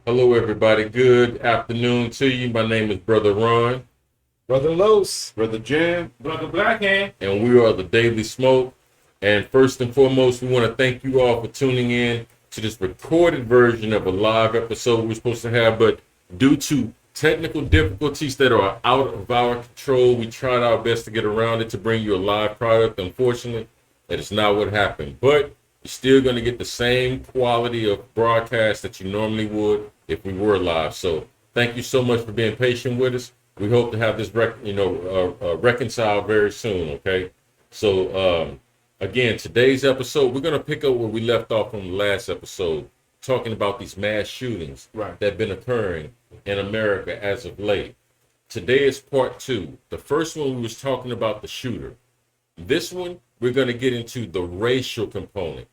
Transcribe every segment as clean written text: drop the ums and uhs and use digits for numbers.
Hello, everybody. Good afternoon to you. My name is Brother Ron. Brother Los. Brother Jim. Brother Blackhand. And we are the Daily Smoke. And first and foremost, we want to thank you all for tuning in to this recorded version of a live episode we're supposed to have. But due to technical difficulties that are out of our control, we tried our best to get around it to bring you a live product. Unfortunately, that is not what happened. But you're still going to get the same quality of broadcast that you normally would if we were live. So thank you so much for being patient with us. We hope to have this reconciled very soon. Okay. So again, today's episode, we're going to pick up where we left off from the last episode, talking about these mass shootings that have been occurring in America as of late. Today is part two. The first one, we was talking about the shooter. This one, we're going to get into the racial component.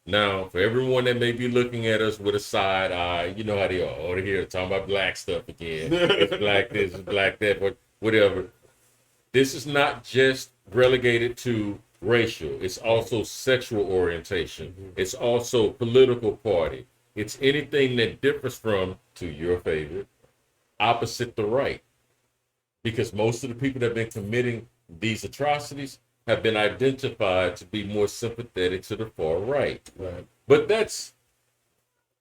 Now, for everyone that may be looking at us with a side eye, you know how they are. Oh, they're here talking about black stuff again. It's black this, it's black that, but whatever. This is not just relegated to racial. It's also sexual orientation. It's also political party. It's anything that differs from, to your favorite, opposite the right. Because most of the people that have been committing these atrocities have been identified to be more sympathetic to the far right. But that's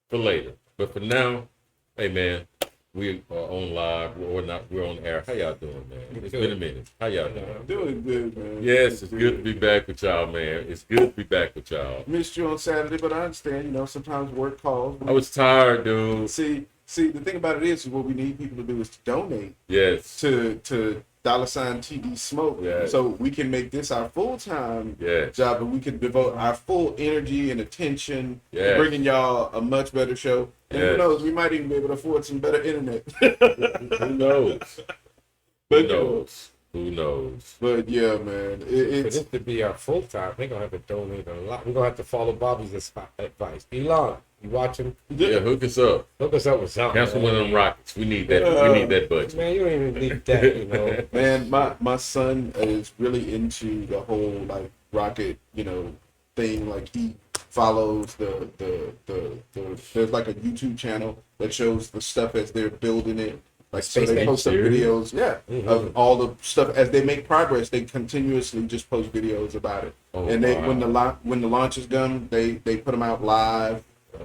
for later. But for now, hey man, we are on live. We're on air. How y'all doing, man? It's been a minute. How y'all doing? I'm doing good, man. Yes, it's good to be back with y'all, man. It's good to be back with y'all. Missed you on Saturday, but I understand, sometimes work calls. I was tired, dude. See, the thing about it is what we need people to do is to donate Yes. to $ TD Smoke, Yes. so we can make this our full-time Yes. job, and we can devote our full energy and attention to Yes. bringing y'all a much better show. And Yes. who knows, we might even be able to afford some better internet. Who knows? But, Who knows? Who knows? But yeah, man, For it's this to be our full time, they're gonna have to donate a lot. We're gonna have to follow Bobby's advice. Elon, you watching? Yeah, hook us up. Hook us up with something. Cancel one of them rockets. We need that. We need that budget. Man, you don't even need that, Man, my son is really into the whole like rocket, thing. Like he follows the there's like a YouTube channel that shows the stuff as they're building it. Like so Space they post some Series? videos, of all the stuff as they make progress. They continuously just post videos about it, and they when the launch is done, they put them out live,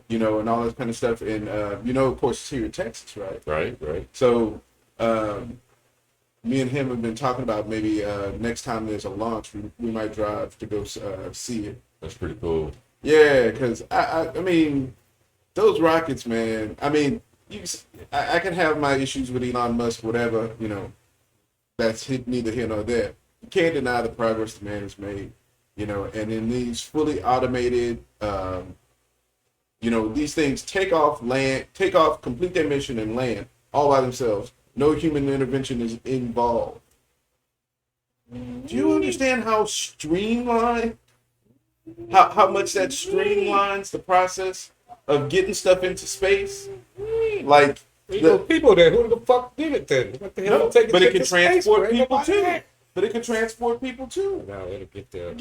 and all that kind of stuff. And of course, it's here in Texas, right? Right. So, me and him have been talking about maybe next time there's a launch, we might drive to go see it. That's pretty cool. Yeah, because I mean, those rockets, man. I mean, I can have my issues with Elon Musk, whatever. That's neither here nor there. You can't deny the progress the man has made. And in these fully automated, these things take off, complete their mission, and land all by themselves. No human intervention is involved. Do you understand how streamlined, how much that streamlines the process of getting stuff into space? Like, people there, who the fuck did it then? What the hell? no, Take but it can to space, transport where ain't people nobody too. at? But it can transport people too. Now it'll get there. And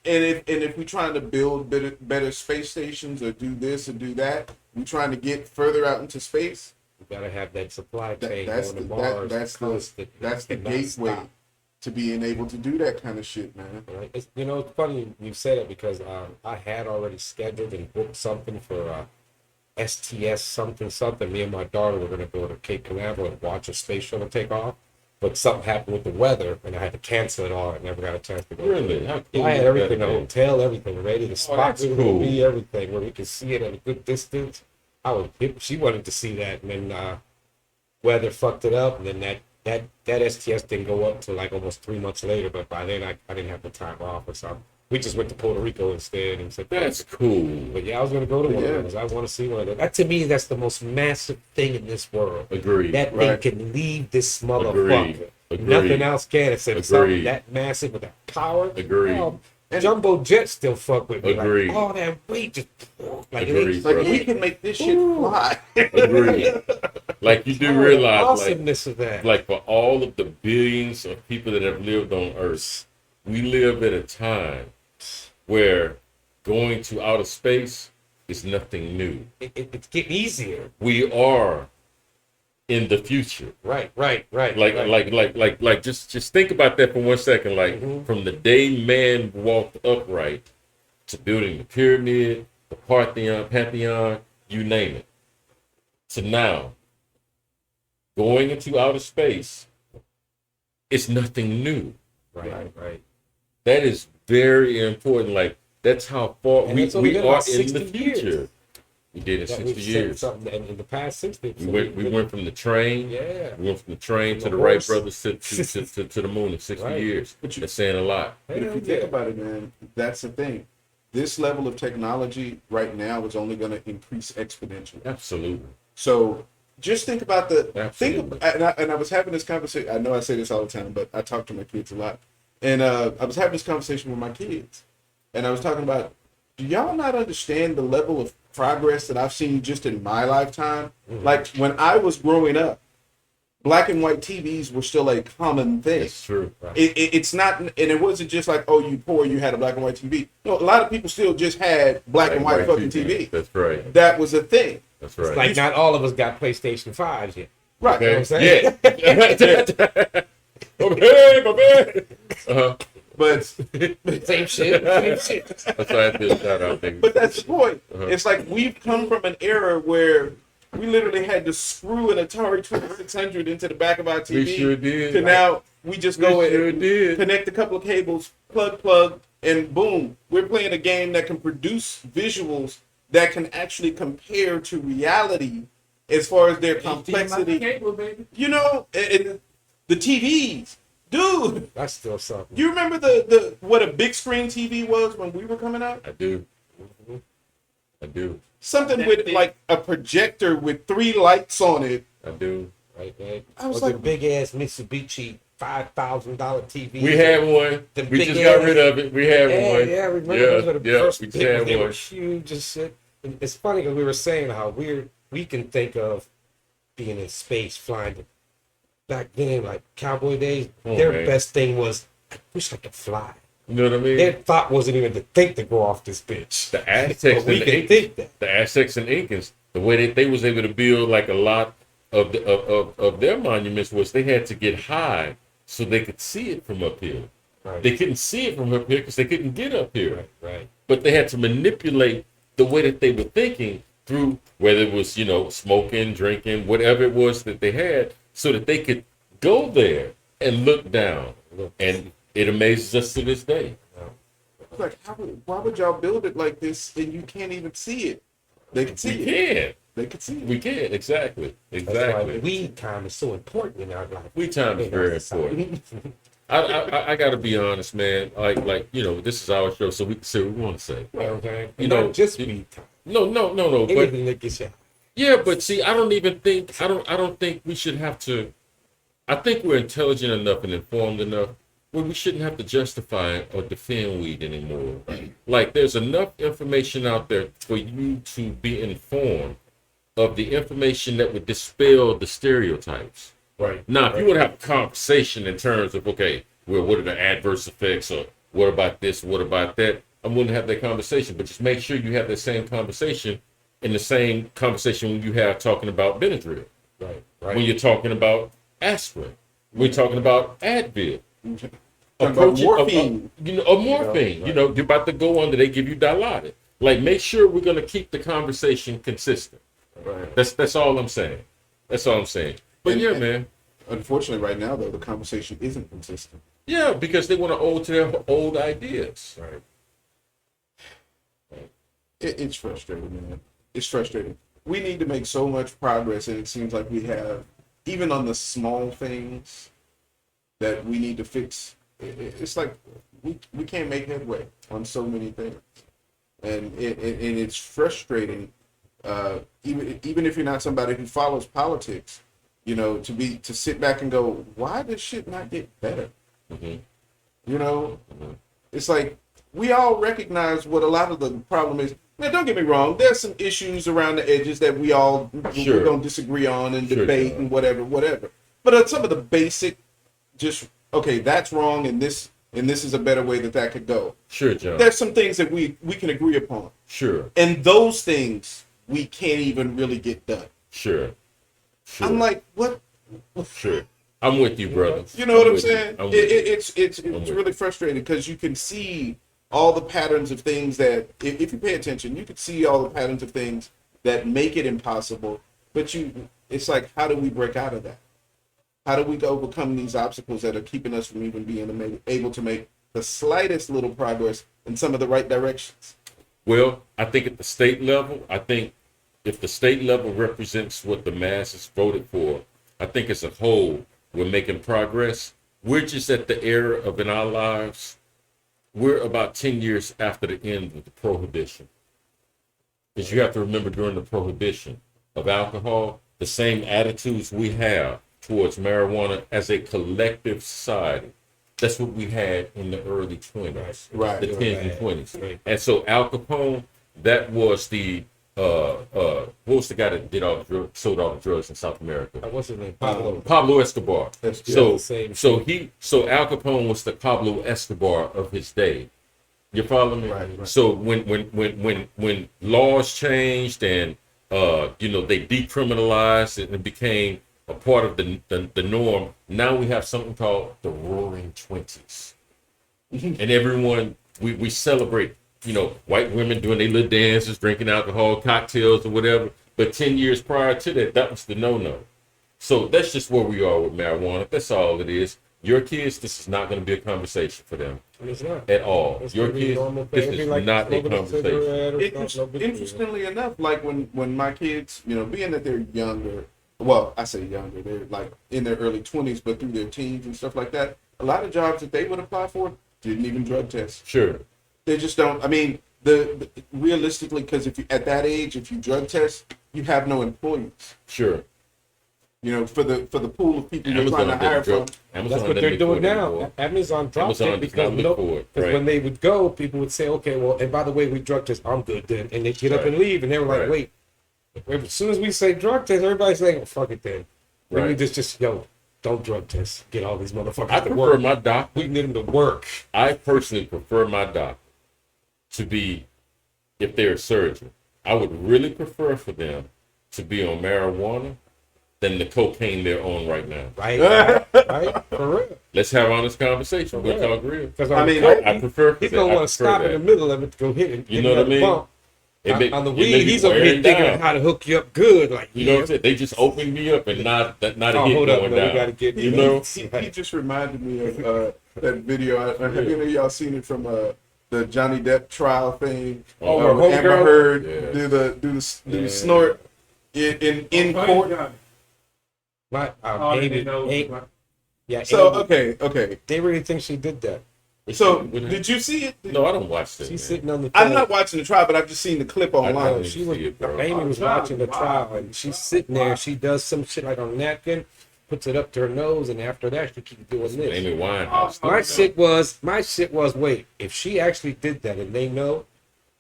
if we're trying to build better space stations or do this or do that, we're trying to get further out into space. You gotta have that supply chain That's going the, to Mars. that's the gateway to being able to do that kind of shit, man. Right. It's funny you said it because I had already scheduled and booked something for STS something. Me and my daughter were going to go to Cape Canaveral and watch a space shuttle take off, but something happened with the weather and I had to cancel it all. I never got a chance to go. Really? How cool I had is everything, that, the man? hotel, everything ready. The spot that's we were going cool. to be, everything where we could see it at a good distance. She wanted to see that, and then weather fucked it up, and then that STS didn't go up till like almost 3 months later. But by then I didn't have the time off or something. We just went to Puerto Rico instead and said That's cool. But yeah, I was gonna go to one Yeah. of those. I want to see one of those. That to me, that's the most massive thing in this world. Agreed. That Right. thing can leave this motherfucker. Agreed. Nothing else can. It's Agreed. something that massive with that power. Agreed. Jumbo jets still fuck with me. Agreed. Like, all that weight just like it Agreed. ain't Like Brother. we can make this shit Ooh. fly. Agreed. Like you do realize, awesomeness of that. like for all of the billions of people that have lived on Earth, we live at a time where going to outer space is nothing new. It's getting easier. We are in the future. Right. Just think about that for 1 second. Like from the day man walked upright to building the pyramid, the Pantheon, you name it, to now going into outer space, it's nothing new. Right. That is very important. Like that's how far And we it's only been about are in 60 the future. years. We did it That 60 we've years. said something in the past 60. We went from the train. Yeah. We went from the train to The the Wright horse. brothers to the moon in 60 Right. years. But you- That's saying a lot. But if you think about it, man, that's the thing. This level of technology right now is only going to increase exponentially. Absolutely. So just think about Absolutely. and I was having this conversation. I know I say this all the time, but I talk to my kids a lot. And I was having this conversation with my kids, and I was talking about, do y'all not understand the level of progress that I've seen just in my lifetime? Like when I was growing up, black and white TVs were still a common thing. That's true. It's not, and it wasn't just like, oh, you poor, you had a black and white TV. No, a lot of people still just had black and white fucking TV. That's right. That was a thing. That's right. Like not all of us got PlayStation 5s yet. Right. You know what I'm saying? Yeah. Okay, my man. Uh-huh. But Same shit. That's why I feel shout out, nigga. but that's the point. Uh-huh. It's like we've come from an era where we literally had to screw an Atari 2600 into the back of our TV. We sure did. To now we just go in sure and did. connect a couple of cables, plug, and boom, we're playing a game that can produce visuals that can actually compare to reality as far as their complexity. Cable, baby. You know, and the TVs, dude. That's still something. Do you remember the what a big screen TV was when we were coming out? I do. I do. Something with like a projector with 3 lights on it. I do. Right. I was Or like- the big ass Mitsubishi $5,000 TV. We had one. The We big just got ass- rid of it. We had Yeah, one. yeah, remember those were the first we just big ones. had They were one. huge as shit. And it's funny because we were saying how we can think of being in space, flying. Back then, like cowboy days, Oh, their man. best thing was, I wish I could fly. You know what I mean? Their thought wasn't even to think to go off this bitch. The Aztecs But we and the can Incans, think that. the Aztecs and Incans, the way that they was able to build like a lot of their monuments was they had to get high so they could see it from up here. Right. They couldn't see it from up here because they couldn't get up here. Right. But they had to manipulate the way that they were thinking through whether it was, smoking, drinking, whatever it was that they had, so that they could go there and look down. And it amazes us to this day. It's like, why would y'all build it like this and you can't even see it? They can see We it. can. They can see it. We can. Exactly. That's why Exactly. we time is so important in our life. We time is very important. I got to be honest, man. Like this is our show, so we can say what we want to say. Okay. You Not know, just you- we time. No. But Anything that gets you. yeah, but see, I don't think we should have to. I think we're intelligent enough and informed enough where we shouldn't have to justify or defend weed anymore. Like, there's enough information out there for you to be informed of the information that would dispel the stereotypes. Right. Now, if you would have a conversation in terms of, okay, well, what are the adverse effects, or what about this, what about that, I'm willing to have that conversation, but just make sure you have the same conversation in the same conversation when you have talking about Benadryl, Right. when you're talking about aspirin, when you're talking about Advil. Talking about morphine. Morphine. You're about to go under, they give you Dilaudid. Like, make sure we're going to keep the conversation consistent. Right. That's all I'm saying. That's all I'm saying. But And- yeah, and- man. Unfortunately, right now, though, the conversation isn't consistent. Yeah, because they want to hold to their old ideas. Right. It's frustrating, man. It's frustrating. We need to make so much progress, and it seems like we have, even on the small things that we need to fix. It's like we can't make headway on so many things, and it's frustrating. Even if you're not somebody who follows politics, to sit back and go, why does shit not get better? Mm-hmm. It's like we all recognize what a lot of the problem is. Now, don't get me wrong. There's some issues around the edges that we're gonna disagree on and debate sure. and whatever. But some of the basic, just okay, that's wrong and this and this is a better way that could go. Sure, John. There's some things that we can agree upon. Sure. And those things we can't even really get done. Sure. I'm like, what? Sure. I'm with you, brother. You know what I'm saying? It's with really frustrating because you can see all the patterns of things that, if you pay attention, you can see all the patterns of things that make it impossible. But it's like, how do we break out of that? How do we overcome these obstacles that are keeping us from even being able to make the slightest little progress in some of the right directions? Well, I think at the state level, I think if the state level represents what the masses voted for, I think as a whole, we're making progress. We're just at the era of in our lives, we're about 10 years after the end of the prohibition. Because you have to remember during the prohibition of alcohol, the same attitudes we have towards marijuana as a collective society. That's what we had in the early 20s, Right. the 10s and 20s. Right. And so Al Capone, that was the, what was the guy that did sold all the drugs in South America? What's his name? Pablo. Pablo Escobar. That's So, the same. so Al Capone was the Pablo Escobar of his day. You follow me? Right. So when laws changed and they decriminalized it and became a part of the norm, now we have something called the Roaring '20s, and everyone we celebrate. White women doing their little dances, drinking alcohol, cocktails, or whatever. But 10 years prior to that, that was the no-no. So that's just where we are with marijuana. That's all it is. Your kids, this is not going to be a conversation for them It's not. at all. It's Your gonna be kids, normal this thing. It'd is be like not a smoking conversation. cigarette or something, no big deal. Interestingly enough, like when my kids, being that they're younger, well, I say younger, they're like in their early 20s, but through their teens and stuff like that, a lot of jobs that they would apply for didn't even drug test. Sure. They just don't. I mean, the realistically, because if you at that age, if you drug test, you have no employees. Sure. For the pool of people you're trying to hire from. That's what they're doing now. Amazon dropped it because when they would go, people would say, okay, well, and by the way, we drug test, I'm good then. And they get up and leave, and they were like, wait. As soon as we say drug test, everybody's saying, well, fuck it then. Then we just don't drug test. Get all these motherfuckers I to prefer work. my doctor. We need them to work. I personally prefer my doctor to be, if they're a surgeon, I would really prefer for them to be on marijuana than the cocaine they're on right now. Right? For real. Let's have honest conversation. We'll talk real. Because I prefer for he's that. going to I want to prefer stop that. in the middle of it to go hit it. You know what I mean? Bump. On the weed, he's over wearing here thinking down. of how to hook you up good. Like, You know what I'm saying? They just open me up and not a hit hold up, going man, we down. gotta get You know? He just reminded me of that video. Have any of y'all seen it from the Johnny Depp trial thing? Oh, with Amber homegirl? Heard Yeah. do the snort in court. Yeah. So Amy, okay. they really think she did that. So did you see it? No, I don't watch that. She's man. sitting on the. I'm not watching the trial, but I've just seen the clip I online. know. She was. See it, bro. Amy was watching the trial, and she's sitting there. She does some shit like on a napkin, puts it up to her nose, and after that, she keeps doing this. Amy Winehouse. My shit was. Wait, if she actually did that, and they know,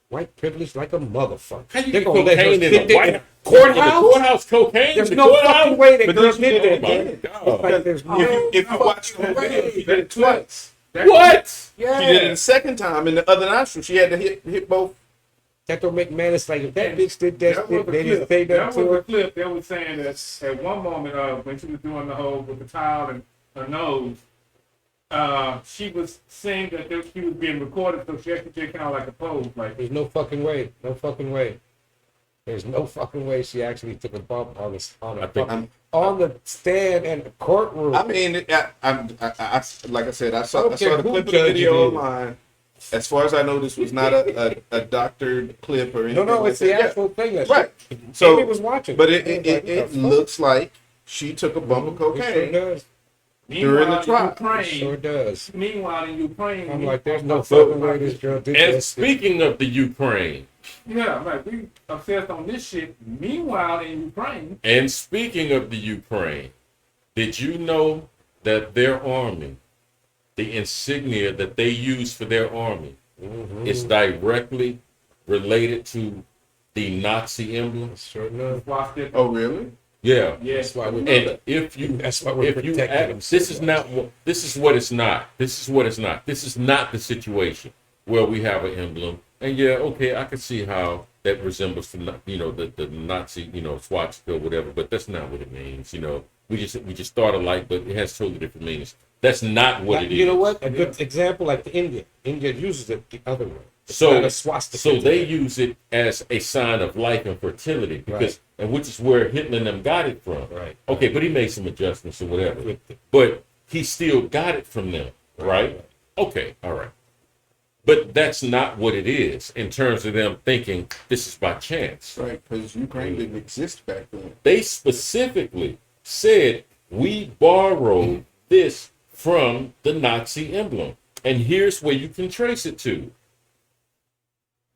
white privilege like a motherfucker. How you They're get gonna let her cocaine in sit the there White in the courthouse? In the courthouse cocaine? There's in the no courthouse? fucking way that But girl don't you did know- that. my It's God. like there's no If you watch the fucking whole video, way. she did it twice. What? She did it the second time in the other nostril. She had to hit both. That don't make man. It's like if that bitch did that, was they the didn't clip. say That nothing was to the her. clip that was saying that at one moment when she was doing the whole with the towel and her nose, she was saying that she was being recorded, so she actually did kind of like a pose, like There's no fucking way. No fucking way. There's no fucking way she actually took a bump on the stand in the courtroom. I mean, I like I said, I saw don't the care who clip of the judge it video is. online. As far as I know, this was not a doctored clip or anything. no, like it's the that. actual thing that Right. Amy So, was watching. but I was like, it what the fuck? looks like she took a bump of It sure cocaine does. during the trial. It sure does. Meanwhile, in Ukraine, I'm like, there's no fucking way this girl did And that. speaking of the Ukraine, yeah, like we obsessed on this shit. Meanwhile, in Ukraine, and speaking of the Ukraine, did you know that their army, the insignia that they use for their army, is directly related to the Nazi emblem? Sure enough. watched it. Oh, really? Yeah. Yeah. That's why we're And if you, That's why we're if you, protecting them so this is not, this is what it's not. This is what it's not. This is not the situation where we have an emblem. And yeah, okay, I can see how that resembles the Nazi, swastika or whatever, but that's not what it means. We just thought alike, but it has totally different meanings. That's not what it is. You know what? A good example, like the Indian. India uses it the other way. It's So, not a swastika so to they them. use it as a sign of life and fertility, because, Right. and which is where Hitler and them got it from. Right. Okay, but he made some adjustments or whatever. With the- But he still got it from them, right? Okay, all right. But that's not what it is in terms of them thinking this is by chance. Right, because Ukraine didn't exist back then. They specifically said we borrowed this from the Nazi emblem. And here's where you can trace it to.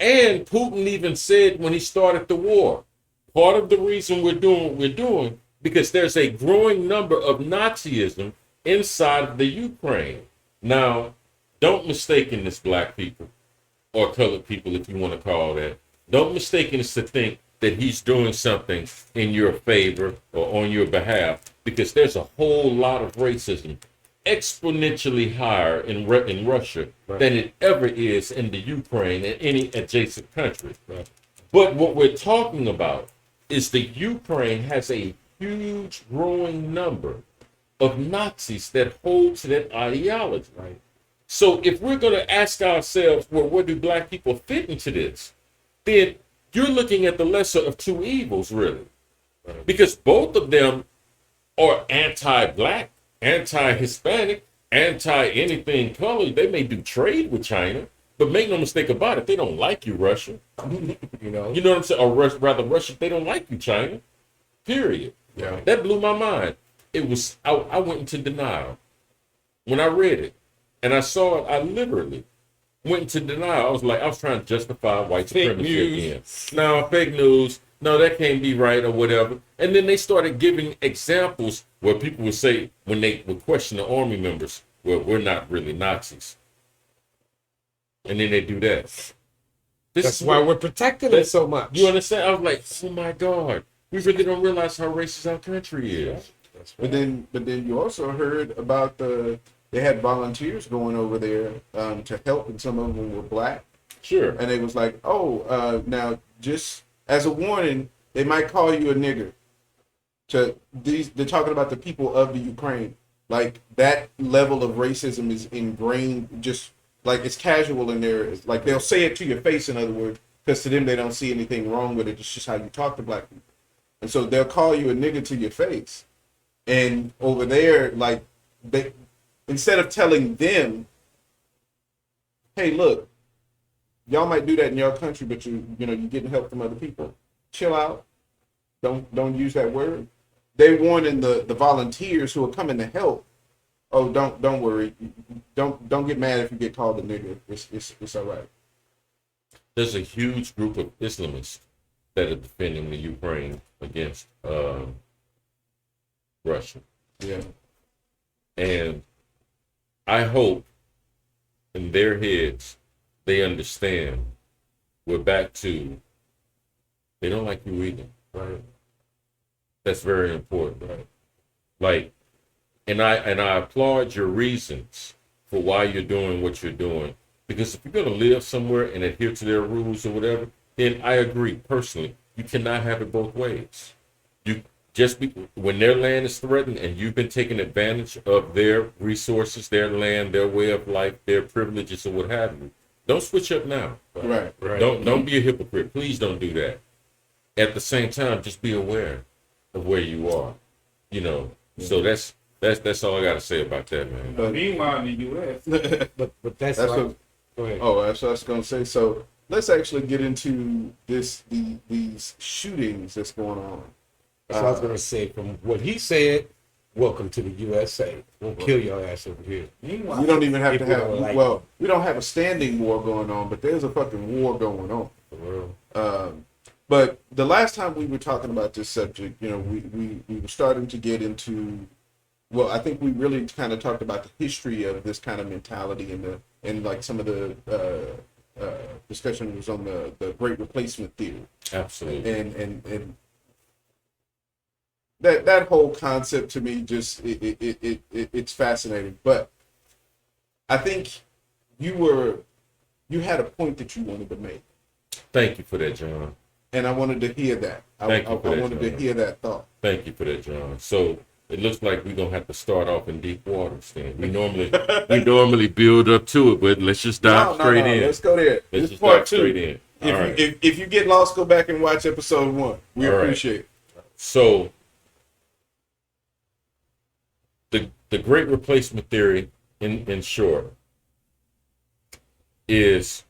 And Putin even said when he started the war, part of the reason we're doing what we're doing, because there's a growing number of Nazism inside of the Ukraine. Now, don't mistaken this, black people or colored people, if you want to call that. Don't mistaken this to think that he's doing something in your favor or on your behalf, because there's a whole lot of racism exponentially higher in Russia than it ever is in the Ukraine and any adjacent country. Right. But what we're talking about is the Ukraine has a huge growing number of Nazis that hold to that ideology. Right. So if we're going to ask ourselves, well, where do black people fit into this? Then you're looking at the lesser of two evils, really. Right. Because both of them are anti-black, anti-Hispanic, anti-anything colored. They may do trade with China, but make no mistake about it, they don't like you, Russia. You know? You know what I'm saying? Or rather, Russia, they don't like you, China. Period. Yeah. That blew my mind. It was, I went into denial. When I read it and I saw it, I literally went into denial. I was trying to justify white Fake supremacy news. again. No, fake news. No, that can't be right or whatever. And then they started giving examples where people would say, when they would question the army members, well, we're not really Nazis. And then they do that. That's why we're protecting it so much. You understand? I was like, oh my God, we really don't realize how racist our country is. That's right. But then you also heard about they had volunteers going over there to help, and some of them were black. Sure. And they was like, now just as a warning, they might call you a nigger. They're talking about the people of the Ukraine. Like, that level of racism is ingrained, just like it's casual in there. It's like they'll say it to your face, in other words, because to them they don't see anything wrong with it. It's just how you talk to black people. And so they'll call you a nigger to your face. And over there, like, they, instead of telling them, hey, look, y'all might do that in your country, but you're getting help from other people. Chill out. Don't use that word. They warning the volunteers who are coming to help. Oh, don't worry. Don't get mad if you get called a nigger. It's all right. There's a huge group of Islamists that are defending the Ukraine against Russia. Yeah. And I hope in their heads they understand we're back to they don't like you either. Right. That's very important. Right? Like, and I applaud your reasons for why you're doing what you're doing. Because if you're gonna live somewhere and adhere to their rules or whatever, then I agree personally. You cannot have it both ways. When their land is threatened and you've been taking advantage of their resources, their land, their way of life, their privileges, or what have you, don't switch up now. Right. Don't be a hypocrite. Please don't do that. At the same time, just be aware of where you are. So that's all I got to say about that, man. But Meanwhile, in the U.S., But that's That's like, what- go ahead. that's what I was gonna say. So let's actually get into these shootings that's going on. That's what I was gonna say. From what he said, welcome to the USA. We'll kill your ass over here. meanwhile, We don't even have to People have don't like we don't have a standing war going on, but there's a fucking war going on. The world. But the last time we were talking about this subject, we were starting to get into, well, I think we really kind of talked about the history of this kind of mentality and like some of the discussion was on the Great Replacement theory. Absolutely. And that whole concept to me just it's fascinating. But I think you had a point that you wanted to make, Thank you for that, John. and I wanted to hear that. I Thank you for that, wanted to John. hear that thought. Thank you for that, John. So it looks like we're gonna have to start off in deep waters. Then we normally build up to it, but let's just dive straight in. Let's go there. Let's This is just part dive two. straight in. All right. If you get lost, go back and watch episode 1. We All right. appreciate it. So the great replacement theory, in short, is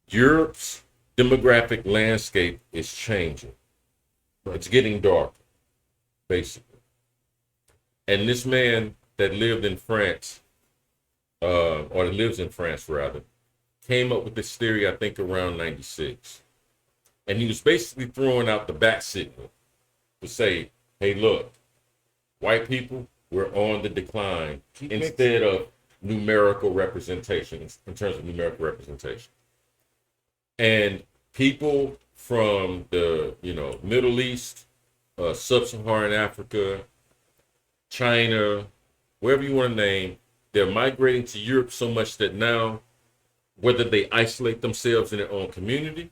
Europe's demographic landscape is changing. It's getting darker, basically. And this man that lived in France, or that lives in France rather, came up with this theory, I think, around 96. And he was basically throwing out the bat signal to say, hey, look, white people, we're on the decline instead of numerical representation, in terms of numerical representation. And people from the, Middle East, Sub-Saharan Africa, China, wherever you want to name, they're migrating to Europe so much that now, whether they isolate themselves in their own community,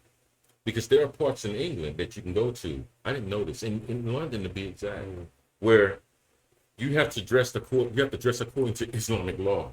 because there are parts in England that you can go to, I didn't know this, in London to be exact, where you have to dress according to Islamic law.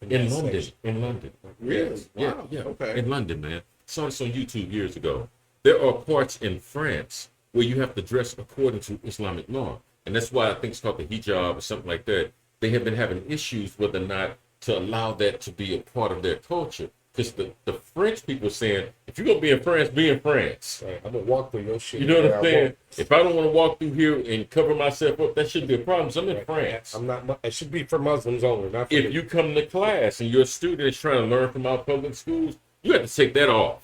In London. Really? Yeah, Wow. yeah. Okay. In London, man. Saw this on YouTube years ago. There are parts in France where you have to dress according to Islamic law. And that's why I think it's called the hijab or something like that. They have been having issues whether or not to allow that to be a part of their culture. Because the French people are saying, if you're going to be in France, be in France. Right, I'm gonna walk through your shit. You know what where I'm I saying? walk. If I don't want to walk through here and cover myself up, that shouldn't be a problem. So I'm in Right. France. I'm not. It should be for Muslims only, not for If you come to class and your student is trying to learn from our public schools, you have to take that off.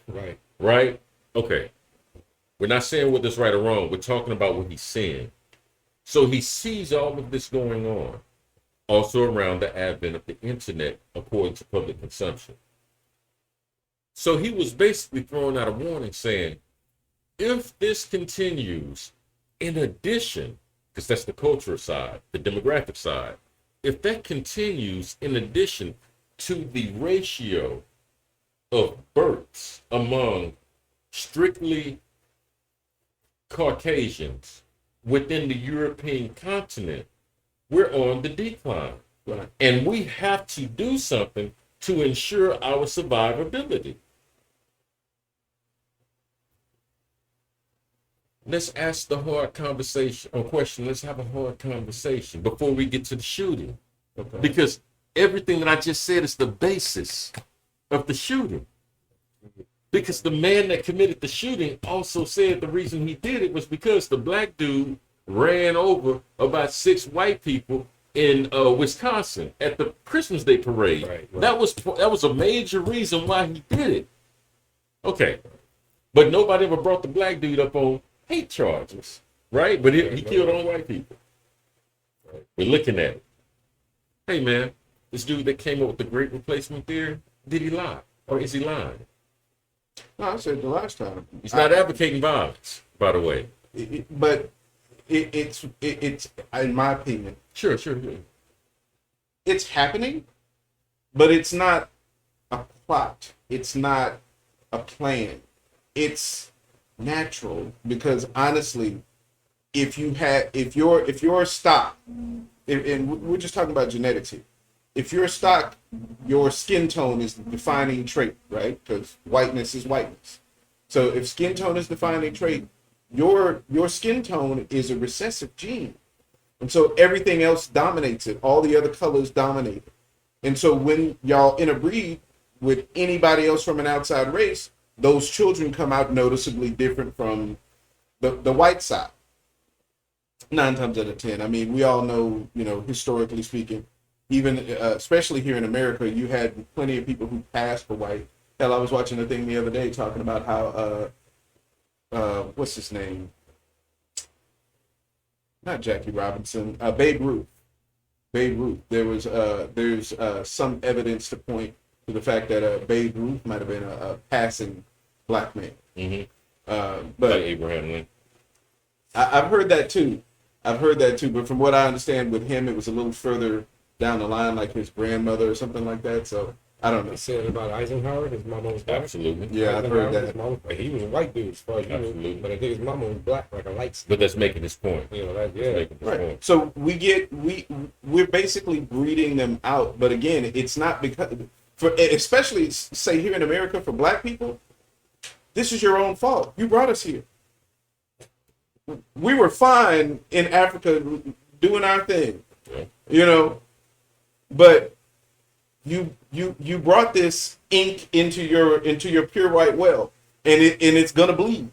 Right. Right? Okay. We're not saying whether it's right or wrong. We're talking about what he's saying. So he sees all of this going on, also around the advent of the internet, according to public consumption. So he was basically throwing out a warning saying, if this continues, in addition, because that's the cultural side, the demographic side, if that continues in addition to the ratio of births among strictly Caucasians within the European continent, we're on the decline. Right. And we have to do something to ensure our survivability. Let's ask the hard question. Let's have a hard conversation before we get to the shooting. Okay. Because everything that I just said is the basis of the shooting. Because the man that committed the shooting also said the reason he did it was because the black dude ran over about 6 white people in Wisconsin at the Christmas Day parade. Right. That was a major reason why he did it. Okay. But nobody ever brought the black dude up on hate charges, right? But he killed all white people. Right. We're looking at it. Hey, man, this dude that came up with the great replacement theory, did he lie? Or is he lying? No, I said the last time. He's not advocating violence, by the way. But it's in my opinion, Sure. it's happening, but it's not a plot. It's not a plan. It's natural because honestly, if your stock, and we're just talking about genetics here. If your stock, your skin tone is the defining trait, right? Because whiteness is whiteness. So if skin tone is the defining trait, your skin tone is a recessive gene. And so everything else dominates it. All the other colors dominate it. And so when y'all interbreed with anybody else from an outside race, those children come out noticeably different from the white side. 9 times out of 10. I mean, we all know, historically speaking, even especially here in America, you had plenty of people who passed for white. Hell, I was watching a thing the other day talking about how what's his name? Not Jackie Robinson, Babe Ruth. Babe Ruth. There's some evidence to point to the fact that Babe Ruth might have been a passing black man. Mm-hmm. But Like Abraham Lincoln. I've heard that too. I've heard that too. But from what I understand with him, it was a little further down the line, like his grandmother or something like that. So I don't know. They said about Eisenhower, his mama was black. Absolutely. Yeah, I've heard that. His mama, he was a white dude as far as you Absolutely. knew, but I think his mama was black, like a light skin. But that's making his point. You know, that, That's yeah. making his Right. point. So we're basically breeding them out. But again, it's not because especially say here in America for black people, this is your own fault. You brought us here. We were fine in Africa doing our thing, Yeah. but you brought this ink into your pure white well, and it's gonna bleed.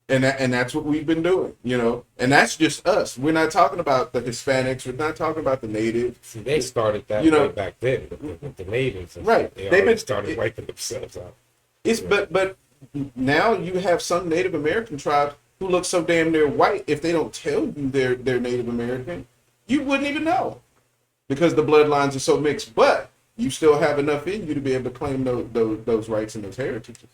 And that's what we've been doing, and that's just us. We're not talking about the Hispanics. We're not talking about the natives. See, they started that way back then with the natives. And Right. They They've already been started wiping themselves out. But now you have some Native American tribes who look so damn near white. If they don't tell you they're Native American, you wouldn't even know, because the bloodlines are so mixed. But you still have enough in you to be able to claim those rights and those heritages.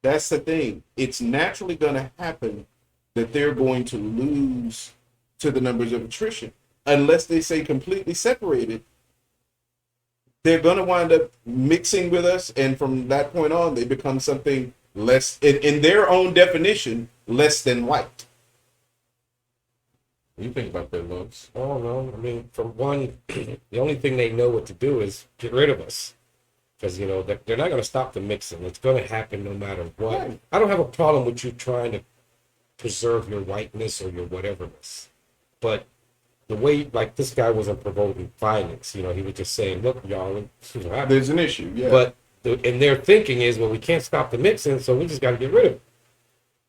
That's the thing. It's naturally going to happen that they're going to lose to the numbers of attrition unless they say completely separated. They're going to wind up mixing with us, and from that point on, they become something less, in their own definition, less than white. What do you think about that, Lux? Oh no! I mean, from one, the only thing they know what to do is get rid of us, because they're not going to stop the mixing. It's going to happen no matter what. Right. I don't have a problem with you trying to preserve your whiteness or your whateverness, but the way, like, this guy wasn't provoking violence. He was just saying, "Look, y'all, There's an issue, yeah. But and their thinking is, well, we can't stop the mixing, so we just got to get rid of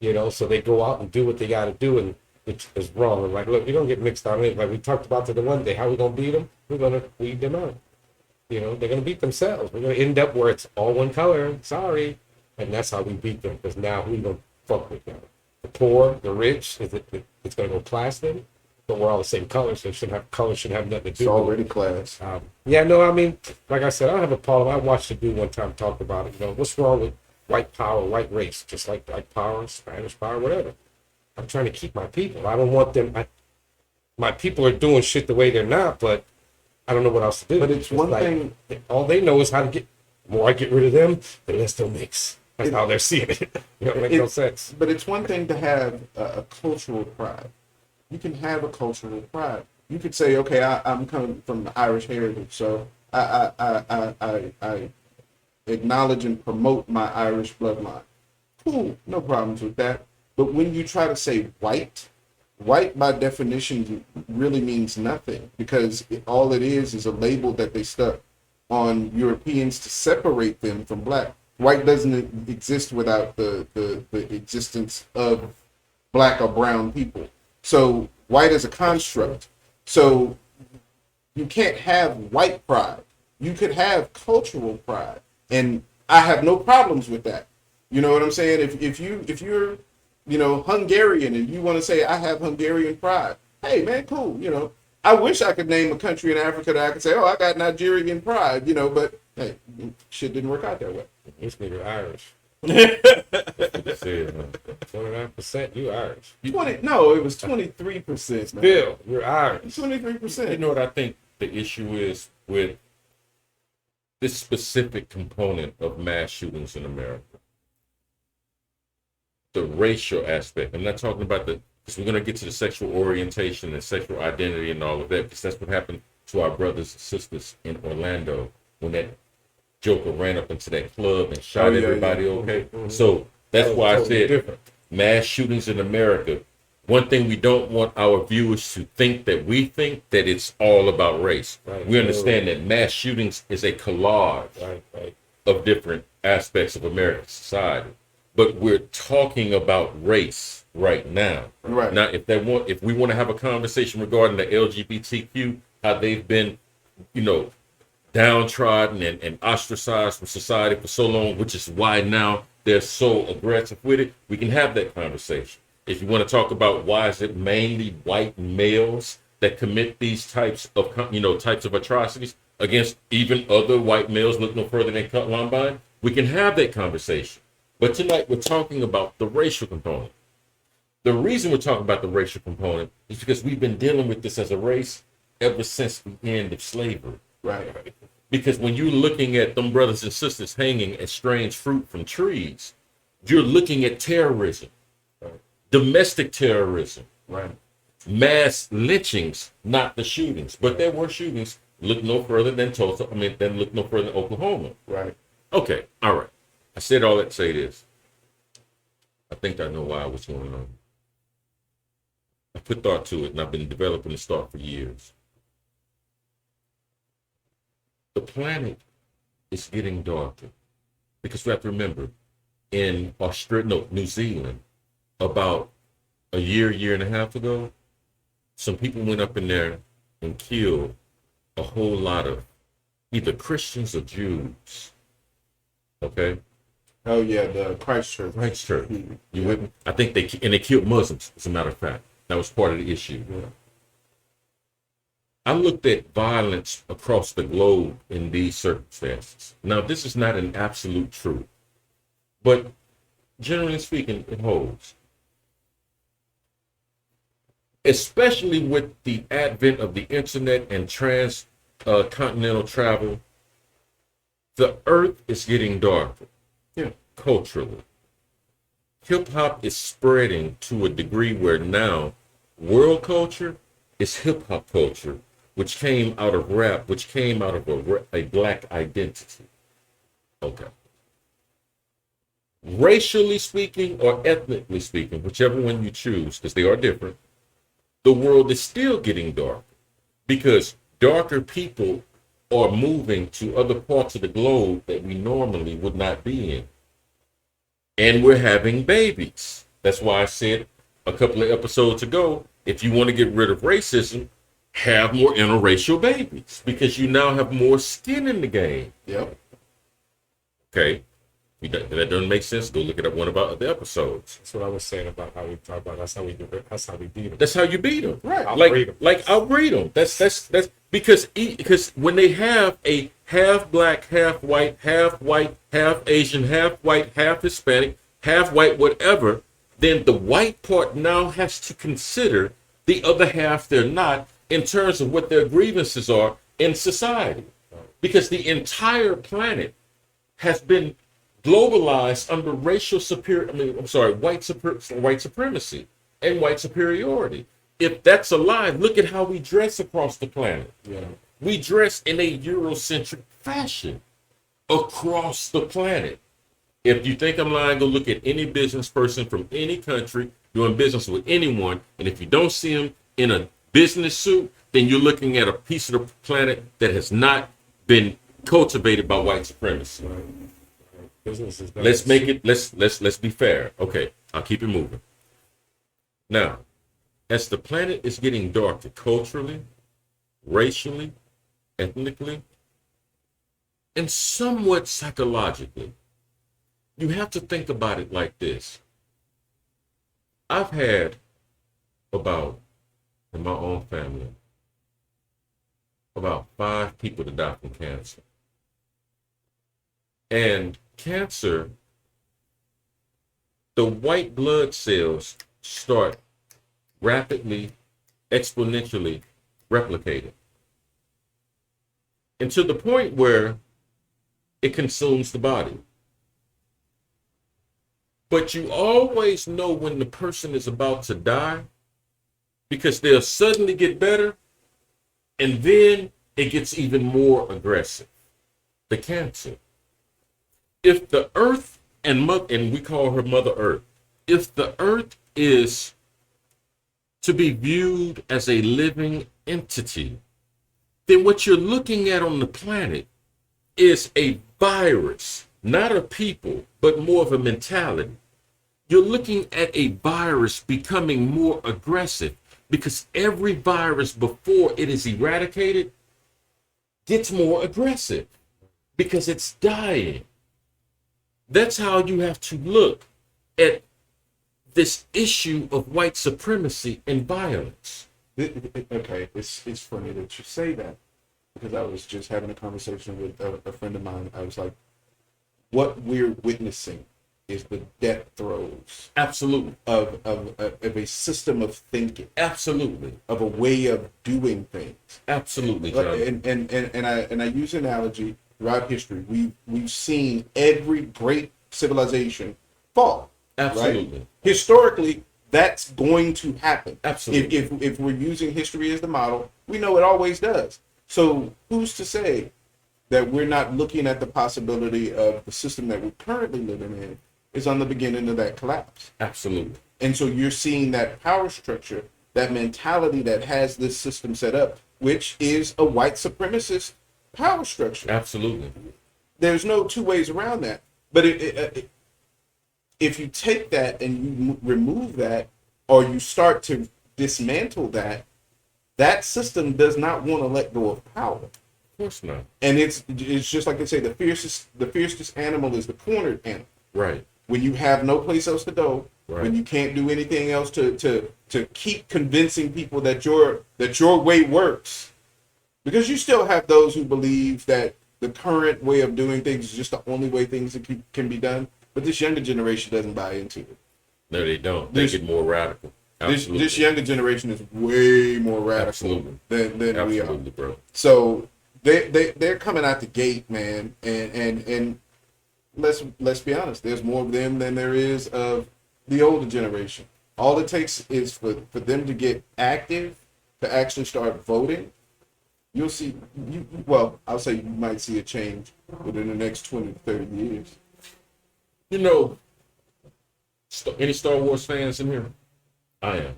it. So they go out and do what they got to do, and which is wrong. And like, look, you're gonna get mixed on it. Like we talked about the one day, how we gonna beat them? We're gonna weed them out. They're gonna beat themselves. We're gonna end up where it's all one color. Sorry, and that's how we beat them. Because now who you gonna fuck with now? The poor, the rich. It's gonna go class then? But we're all the same color, so color shouldn't have nothing to do. It's already class. Yeah, no, I mean, like I said, I don't have a problem. I watched a dude one time talk about it. What's wrong with white power, white race? Just like black power, Spanish power, whatever. I'm trying to keep my people. I don't want them. My people are doing shit the way they're not, but I don't know what else to do. But it's one thing. All they know is how to get. The more I get rid of them, the less they'll mix. That's how they're seeing it. It makes no sense. But it's one thing to have a cultural pride. You can have a cultural pride. You could say, okay, I'm coming from the Irish heritage, so I acknowledge and promote my Irish bloodline. Cool, no problems with that. But when you try to say white by definition really means nothing, because all it is a label that they stuck on Europeans to separate them from black. White doesn't exist without the existence of black or brown people. So white is a construct. So you can't have white pride. You could have cultural pride, and I have no problems with that. You know what I'm saying? If you're Hungarian and you want to say I have Hungarian pride, hey man, cool. I wish I could name a country in Africa that I could say, oh, I got Nigerian pride. But hey, shit didn't work out that way. This nigga Irish. That's it, man. 29%, you Irish. No, it was 23%. Bill, you're Irish. 23%. You know what I think the issue is with this specific component of mass shootings in America? The racial aspect. I'm not talking about because we're going to get to the sexual orientation and sexual identity and all of that, because that's what happened to our brothers and sisters in Orlando when that joker ran up into that club and shot everybody. Yeah. Okay. Mm-hmm. So that's why I said mass shootings in America. One thing we don't want our viewers to think that we think that it's all about race. Right. We understand that mass shootings is a collage of different aspects of American society. But we're talking about race right now. Right. Now, if we want to have a conversation regarding the LGBTQ, how they've been, downtrodden and ostracized from society for so long, which is why now they're so aggressive with it, we can have that conversation. If you want to talk about why is it mainly white males that commit these types of atrocities against even other white males, look no further than Columbine, we can have that conversation. But tonight we're talking about the racial component. The reason we're talking about the racial component is because we've been dealing with this as a race ever since the end of slavery. Right. Because when you're looking at them brothers and sisters hanging as strange fruit from trees, you're looking at terrorism, domestic terrorism, Right. mass lynchings, not the shootings. But there were shootings. Look no further than Tulsa. Then look no further than Oklahoma. Right. Okay, all right. I said all that to say this. I think I know why what's going on. I put thought to it, and I've been developing this thought for years. The planet is getting darker because we have to remember, in New Zealand, about a year and a half ago, some people went up in there and killed a whole lot of either Christians or Jews. Okay? Oh yeah, the Christchurch. Christchurch. Mhm. You with me? I think they killed Muslims, as a matter of fact. That was part of the issue. Yeah. I looked at violence across the globe in these circumstances. Now, this is not an absolute truth, but generally speaking, it holds. Especially with the advent of the internet and transcontinental travel, the earth is getting darker. Yeah. Culturally. Hip hop is spreading to a degree where now world culture is hip hop culture, which came out of rap, which came out of a black identity. Okay. Racially speaking or ethnically speaking, whichever one you choose, because they are different, the world is still getting darker because darker people are moving to other parts of the globe that we normally would not be in. And we're having babies. That's why I said a couple of episodes ago, if you want to get rid of racism, have more interracial babies because you now have more skin in the game. Yep. Okay. If that doesn't make sense, go look it up one of our other episodes. That's what I was saying about how we talk about. That's how we do it. That's how we beat them. That's how you beat them. Right. Outbreed 'em. Like outbreed them. That's because when they have a half black, half white, half Asian, half white, half Hispanic, half white, whatever, then the white part now has to consider the other half they're not in terms of what their grievances are in society. Because the entire planet has been globalized under racial white supremacy and white superiority. If that's a lie, look at how we dress across the planet. Yeah. We dress in a Eurocentric fashion across the planet. If you think I'm lying, go look at any business person from any country doing business with anyone, and if you don't see them in a business suit, then you're looking at a piece of the planet that has not been cultivated by white supremacy. Business is done. Let's be fair. Okay, I'll keep it moving. Now, as the planet is getting darker culturally, racially, ethnically, and somewhat psychologically, you have to think about it like this. I've had in my own family, about 5 people to die from cancer. And cancer, the white blood cells start rapidly, exponentially replicating. And to the point where it consumes the body. But you always know when the person is about to die because they'll suddenly get better and then it gets even more aggressive. The cancer. If the earth and we call her Mother Earth, if the earth is to be viewed as a living entity, then what you're looking at on the planet is a virus, not a people, but more of a mentality. You're looking at a virus becoming more aggressive because every virus before it is eradicated gets more aggressive because it's dying. That's how you have to look at this issue of white supremacy and violence. Okay, it's funny that you say that because I was just having a conversation with a friend of mine. I was like, what we're witnessing is the death throes Absolutely. of a system of thinking, Absolutely. of a way of doing things. Absolutely, John. And I use an analogy throughout history. We've seen every great civilization fall. Absolutely. Right? Historically, that's going to happen. Absolutely. If we're using history as the model, we know it always does. So who's to say that we're not looking at the possibility of the system that we're currently living in is on the beginning of that collapse? Absolutely. And so you're seeing that power structure, that mentality that has this system set up, which is a white supremacist power structure. Absolutely. There's no two ways around that. But if you take that and you remove that, or you start to dismantle that, that system does not want to let go of power. Of course not. And it's just like they say, the fiercest animal is the cornered animal. Right. When you have no place else to go, Right. when you can't do anything else to keep convincing people that your way works, because you still have those who believe that the current way of doing things is just the only way things can be done. But this younger generation doesn't buy into it. No, they don't. They get more radical. Absolutely. This younger generation is way more radical Absolutely. than we are. Absolutely, bro. So they're coming out the gate, man, and let's be honest. There's more of them than there is of the older generation. All it takes is for them to get active, to actually start voting. You'll see. I'll say you might see a change within the next 20 to 30 years. You know, any Star Wars fans in here? I am.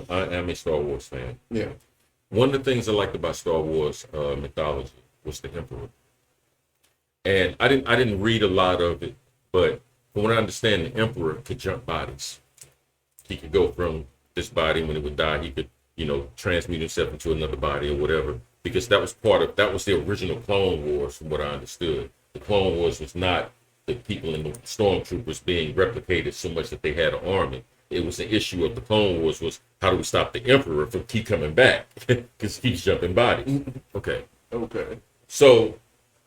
I am a Star Wars fan. Yeah. One of the things I liked about Star Wars mythology was the Emperor, and I didn't read a lot of it, but from what I understand, the Emperor could jump bodies. He could go from this body, when it would die, he could transmute himself into another body or whatever, because that was the original Clone Wars, from what I understood. The Clone Wars was not the people in the stormtroopers being replicated so much that they had an army. It was the issue of the Clone Wars was, how do we stop the Emperor from keep coming back? Because he keeps jumping bodies. Okay. So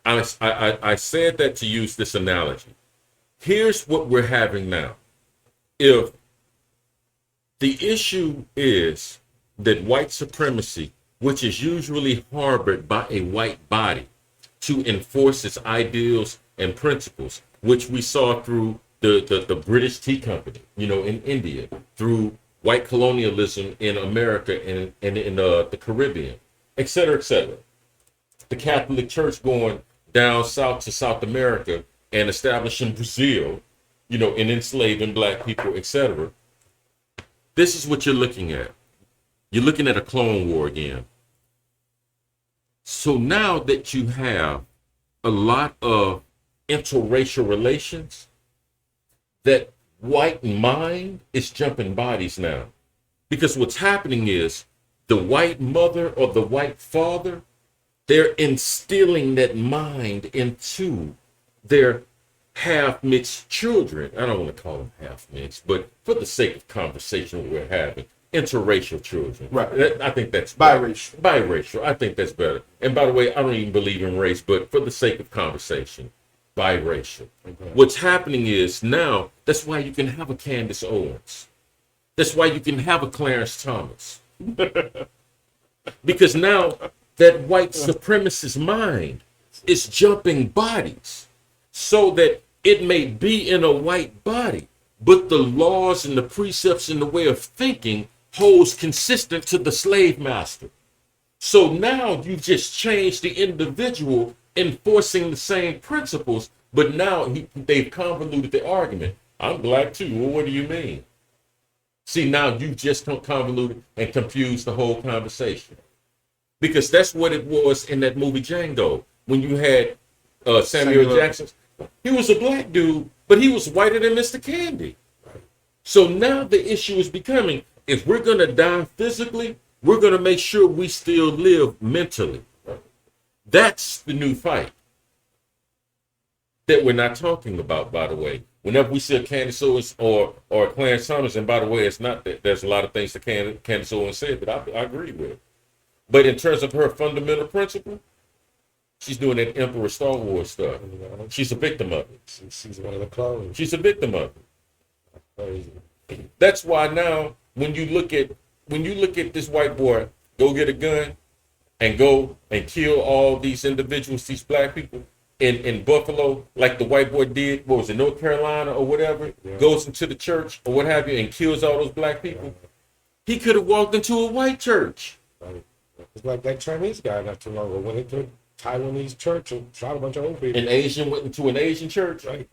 I said that to use this analogy. Here's what we're having now. If the issue is that white supremacy, which is usually harbored by a white body to enforce its ideals and principles, which we saw through the British Tea Company, in India, through white colonialism in America and in the Caribbean, et cetera, et cetera. The Catholic Church going down south to South America and establishing Brazil, and enslaving black people, et cetera. This is what you're looking at. You're looking at a clone war again. So now that you have a lot of interracial relations, that white mind is jumping bodies now. Because what's happening is the white mother or the white father, they're instilling that mind into their half-mixed children. I don't want to call them half-mixed, but for the sake of conversation we're having, interracial children. Right. I think that's Biracial. Biracial. I think that's better. And by the way, I don't even believe in race, but for the sake of conversation, biracial. Okay. What's happening is now, that's why you can have a Candace Owens. That's why you can have a Clarence Thomas. Because now that white supremacist mind is jumping bodies so that it may be in a white body, but the laws and the precepts and the way of thinking holds consistent to the slave master. So now you've just changed the individual enforcing the same principles, but now they've convoluted the argument. I'm black too. Well, what do you mean? See, now you just convoluted and confused the whole conversation. Because that's what it was in that movie Django, when you had Samuel Jackson. He was a black dude, but he was whiter than Mr. Candy. So now the issue is becoming, if we're going to die physically, we're going to make sure we still live mentally. That's the new fight that we're not talking about, by the way. Whenever we see a Candace Owens or Clarence Thomas, and by the way, it's not that there's a lot of things that Candace Owens said that I agree with. But in terms of her fundamental principle, She's doing that Emperor Star Wars stuff. You know? She's a victim of it. She's one of the clones. She's a victim of it. Crazy. That's why now when you look at this white boy go get a gun and go and kill all these individuals, these black people in Buffalo, like the white boy did, what was it, North Carolina or whatever, goes into the church or what have you and kills all those black people. He could have walked into a white church. Right. It's like that Chinese guy not too long ago went into a Taiwanese church and shot a bunch of old people. An Asian went into an Asian church. Right.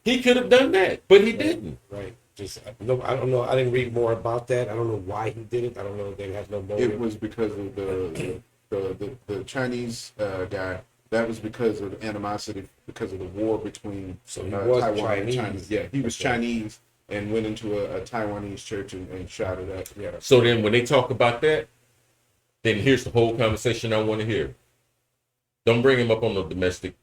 He could have done that, but he didn't. Right. Just no, I don't know. I didn't read more about that. I don't know why he did it. I don't know if they have no motive. It was because of the Chinese guy. That was because of animosity, because of the war between So he was Taiwan and China. Chinese. Yeah, he was Okay. Chinese and went into a Taiwanese church and shot it up. Yeah. So then when they talk about that, then here's the whole conversation I want to hear. Don't bring him up on the domestic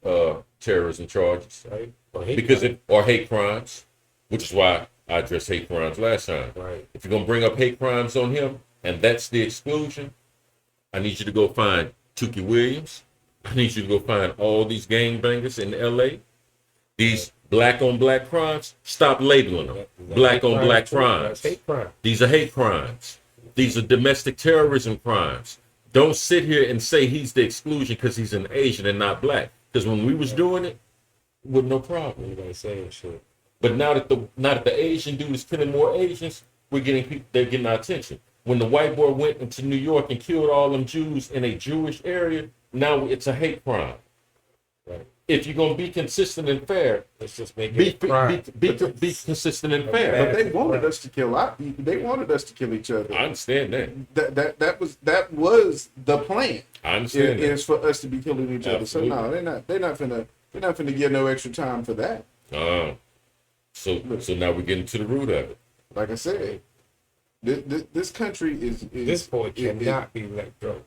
terrorism charges, Right. Or hate because crime. or hate crimes, which is why I addressed hate crimes last time. Right. If you're gonna bring up hate crimes on him, and that's the exclusion, I need you to go find Tukey Williams. I need you to go find all these gangbangers in LA. These black on black crimes. Stop labeling them That's black hate on crime, black too. crimes. That's hate crime. These are hate crimes. These are domestic terrorism crimes. Don't sit here and say he's the exclusion because he's an Asian and not black. Because when we was doing it, with no problem. Anybody saying shit. But now that the Asian dude is killing more Asians, they're getting our attention. When the white boy went into New York and killed all them Jews in a Jewish area, now it's a hate crime. Right. If you're gonna be consistent and fair, Let's just make be it a crime. consistent and fair. But they wanted us to kill our people. They wanted us to kill each other. I understand that. That was the plan. I understand that. Is for us to be killing each other. Absolutely. So no, they're not finna give no extra time for that. So now we're getting to the root of it. Like I said, this country is This boy is- cannot be let go.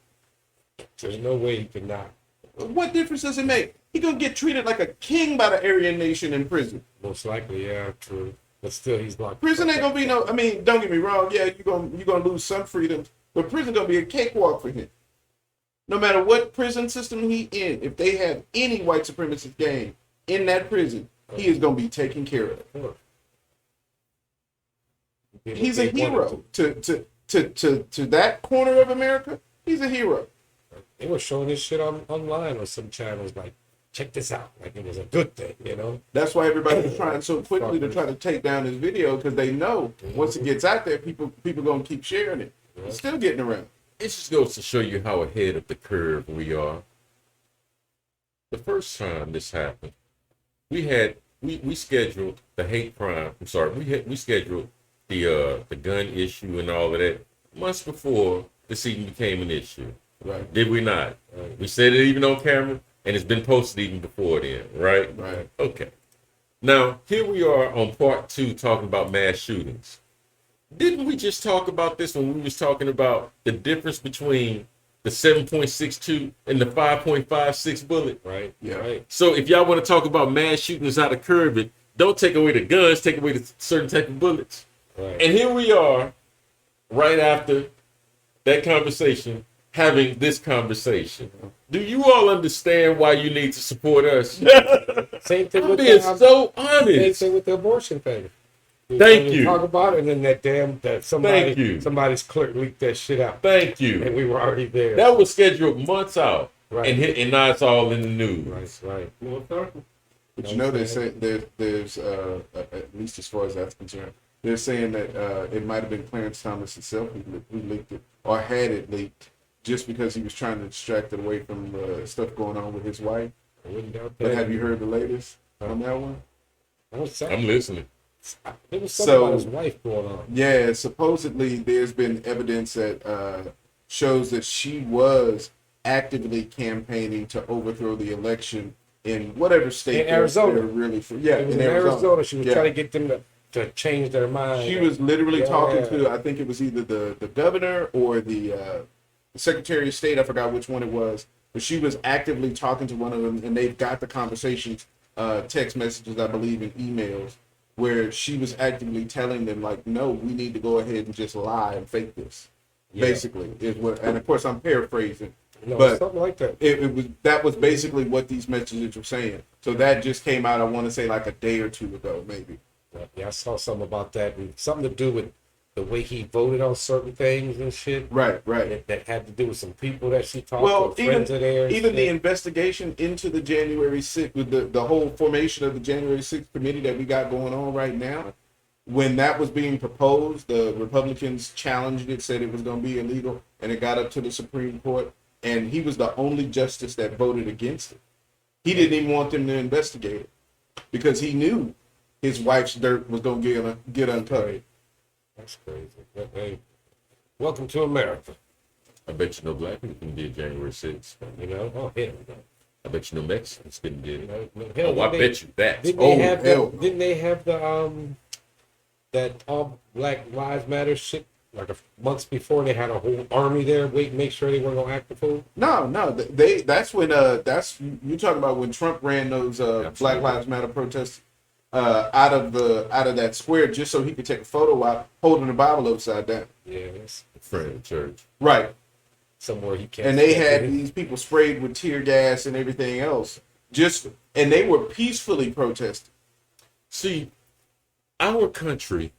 There's no way he cannot. What difference does it make? He gonna get treated like a king by the Aryan nation in prison. Most likely, yeah, true. But still, he's locked. Prison ain't gonna be no. I mean, don't get me wrong. Yeah, you're gonna lose some freedoms, but prison gonna be a cakewalk for him. No matter what prison system he in, if they have any white supremacist gang in that prison, he is gonna be taken care of. He's a hero to that corner of America. He's a hero. They were showing this shit online on some channels, like, check this out, like it was a good thing, you know? That's why everybody was trying so quickly to try to take down this video, because they know once it gets out there, people gonna keep sharing it. It's still getting around. It just goes to show you how ahead of the curve we are. The first time this happened, we scheduled the hate crime. I'm sorry, we scheduled the gun issue and all of that months before this even became an issue. Right. Did we not? We said it even on camera, and it's been posted even before then, right? Right. Okay. Now, here we are on part 2 talking about mass shootings. Didn't we just talk about this when we was talking about the difference between the 7.62 and the 5.56 bullet? Right? Yeah. Right. So if y'all want to talk about mass shootings, how to curb it, don't take away the guns, take away the certain type of bullets. Right. And here we are, right after that conversation, having this conversation. Do you all understand why you need to support us? Same thing I'm with being the, so same honest. thing with the abortion thing. Thank We you. talk about it, and then that Thank you. somebody's clerk leaked that shit out, Thank and you. we were already there. That was scheduled months out, Right. and now it's all in the news. Right. Full circle. But you know, they say there's at least as far as that's concerned, they're saying that it might have been Clarence Thomas himself who leaked it or had it leaked, just because he was trying to distract it away from stuff going on with his wife. I wouldn't doubt that. But have you heard the latest on that one? I was I'm listening. There was something about his wife going on. Yeah, supposedly there's been evidence that shows that she was actively campaigning to overthrow the election in whatever state In Arizona. they're really for. Yeah, It was in Arizona. She was Yeah. trying to get them to change their mind. She was literally Yeah. talking to, I think it was either the governor or the Secretary of State. I forgot which one it was, but she was actively talking to one of them, and they've got the conversations, text messages, I believe, and emails, where she was actively telling them, like, no, we need to go ahead and just lie and fake this. Yeah. Basically, is what, and of course I'm paraphrasing, No, but something like that. that was basically what these messages were saying. So that just came out, I want to say like a day or two ago, maybe. Yeah, I saw something about that. And something to do with the way he voted on certain things and shit. Right. That had to do with some people that she talked Well, to, friends of theirs. even the investigation into the January 6th, with the whole formation of the January 6th committee that we got going on right now, when that was being proposed, the Republicans challenged it, said it was going to be illegal, and it got up to the Supreme Court, and he was the only justice that voted against it. He didn't even want them to investigate it because he knew his wife's dirt was going to get uncovered. That's crazy. But, hey, welcome to America. I bet you no black people can do January 6th. You know, oh hell no. I bet you no Mexicans couldn't do it. Hell, Oh, I bet you that. Didn't they have the that all Black Lives Matter shit like months before? They had a whole army there waiting, make sure they weren't gonna act the fool. No, that's when you talking about when Trump ran those Black Lives Matter protests out of that square just so he could take a photo out holding the Bible upside down. Yeah, that's Friend of the church. Right. somewhere he can't. And they had these people sprayed with tear gas and everything else. And they were peacefully protesting. See, our country,